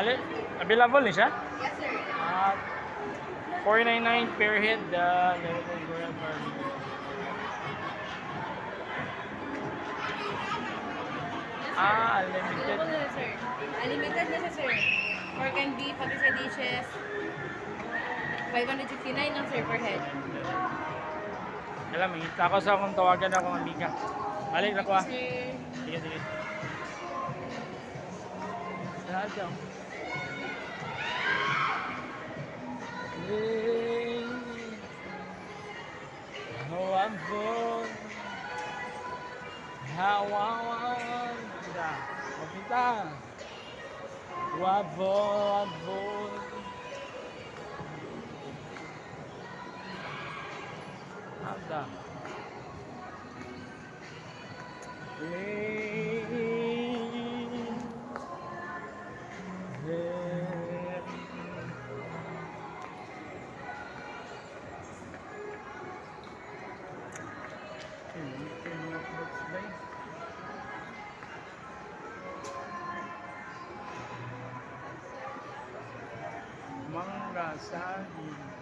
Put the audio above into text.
Ali, available ni siya? Yes, sir. 499 per head, Level Royal Barbecue. Unlimited. Available na, sir. Unlimited na siya, sir. Pork and beef, pati sa dishes. 559 lang, sir, per head. Alam, hita ko sa akong tawagan ako ng Mika. Balik na ko ah. Sir. Sige, sige. Lahat yan. Oh, I'm born. Hawawan. Kita. Kita. Wabo, wabo. Ada. Mangga Sahi.